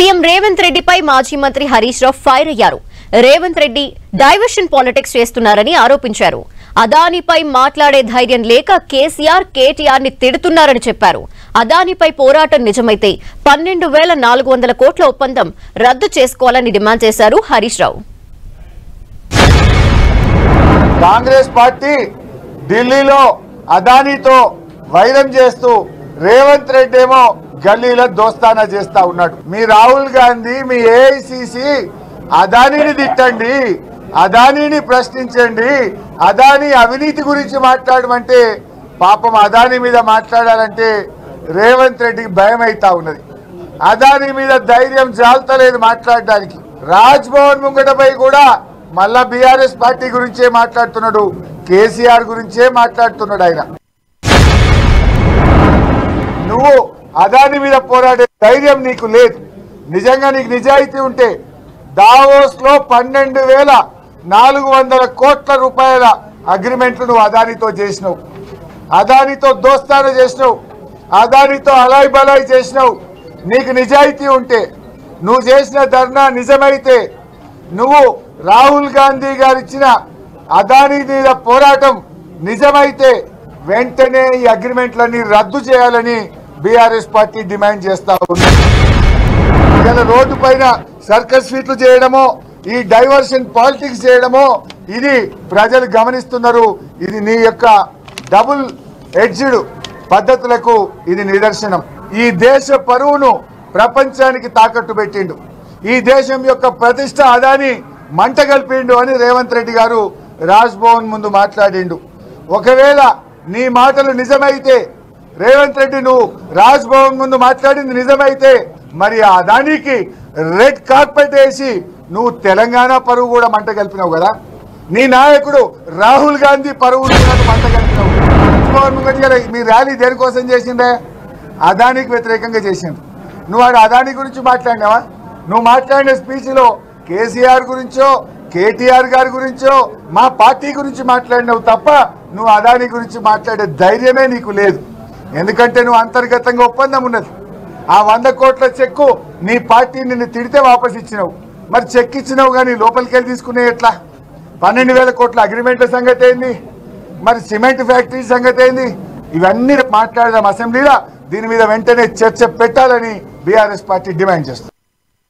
CM Revanth రెడ్డిపై మాజీ మంత్రి హరీష్ రావు ఫైర్ అయ్యారు. రేవంత్ రెడ్డి డైవర్షన్ పాలిటిక్స్ చేస్తున్నారని ఆరోపించారు. అదానిపై మాట్లాడే ధైర్యం లేక కేసీఆర్ కేటీఆర్ ని తిడుతున్నారని చెప్పారు. అదానిపై పోరాటం నిజమైతే 12,400 కోట్ల ఒప్పందం రద్దు చేసుకోవాలని డిమాండ్ చేశారు హరీష్ రావు. కాంగ్రెస్ పార్టీ ఢిల్లీలో అదానితో వైరం చేస్తూ రేవంత్ రెడ్డి ఏమో గల్లీలో దోస్తానా చేస్తా ఉన్నాడు. మీ రాహుల్ గాంధీ, మీ ఏఐసిసి అదానిని తిట్టండి, అదానిని ప్రశ్నించండి, అదాని అవినీతి గురించి మాట్లాడమంటే పాపం అదాని మీద మాట్లాడాలంటే రేవంత్ రెడ్డికి భయం అవుతా ఉన్నది. అదాని మీద ధైర్యం జాలతలేదు మాట్లాడడానికి. రాజ్ భవన్ ముంగటపై కూడా మళ్ళా బీఆర్ఎస్ పార్టీ గురించే మాట్లాడుతున్నాడు, కేసీఆర్ గురించే మాట్లాడుతున్నాడు. ఆయన నువ్వు అదాని మీద పోరాడే ధైర్యం నీకు లేదు. నిజంగా నీకు నిజాయితీ ఉంటే దావోస్ లో 12,400 కోట్ల రూపాయల అగ్రిమెంట్లు నువ్వు అదానితో చేసినావు, అదానితో దోస్తాన చేసినావు, అదానితో అలాయ్ బలాయ్ చేసినావు. నీకు నిజాయితీ ఉంటే, నువ్వు చేసిన ధర్నా నిజమైతే, నువ్వు రాహుల్ గాంధీ గారు ఇచ్చిన అదాని మీద పోరాటం నిజమైతే వెంటనే ఈ అగ్రిమెంట్లన్నీ రద్దు చేయాలని బీఆర్ఎస్ పార్టీ డిమాండ్ చేస్తా ఉంది. ఇలా రోడ్డు పైన సర్కస్ ఫీట్లు చేయడమో, ఈ డైవర్షన్ పాలిటిక్స్ చేయడమో ఇది ప్రజలు గమనిస్తున్నారు. ఇది నీ యొక్క డబుల్ ఎడ్జ్డ్ పద్ధతులకు ఇది నిదర్శనం. ఈ దేశ పరువును ప్రపంచానికి తాకట్టు పెట్టిండు, ఈ దేశం యొక్క ప్రతిష్ట అదాని మంట కలిపిండు అని రేవంత్ రెడ్డి గారు రాజ్ భవన్ ముందు మాట్లాడిండు. ఒకవేళ నీ మాటలు నిజమైతే, రేవంత్ రెడ్డి నువ్వు రాజ్ భవన్ ముందు మాట్లాడింది నిజమైతే, మరి ఆ అదానికి రెడ్ కార్పెట్ వేసి నువ్వు తెలంగాణ పరువు కూడా మంట కలిపినావు కదా. నీ నాయకుడు రాహుల్ గాంధీ పరువు మంట కలిపినావు. మీ ర్యాలీ దేనికోసం చేసిండే? అదానికి వ్యతిరేకంగా చేసిండ్రు. నువ్వు ఆడ అదాని గురించి మాట్లాడినావా? నువ్వు మాట్లాడిన స్పీచ్లో కేసీఆర్ గురించో, కేటీఆర్ గారి గురించో, మా పార్టీ గురించి మాట్లాడినావు తప్ప నువ్వు అదాని గురించి మాట్లాడే ధైర్యమే నీకు లేదు. ఎందుకంటే నువ్వు అంతర్గతంగా ఒప్పందం ఉన్నది. ఆ 100 కోట్ల చెక్కు నీ పార్టీ నిన్ను తిడితే వాపస్ ఇచ్చినావు. మరి చెక్ ఇచ్చినావు కానీ లోపలికి వెళ్ళి తీసుకునే ఎట్లా? 12,000 కోట్ల అగ్రిమెంట్ల సంగతి ఏంది? మరి సిమెంట్ ఫ్యాక్టరీ సంగతి ఏంది? ఇవన్నీ మాట్లాడదాం అసెంబ్లీలో. దీని మీద వెంటనే చర్చ పెట్టాలని బీఆర్ఎస్ పార్టీ డిమాండ్ చేస్తుంది.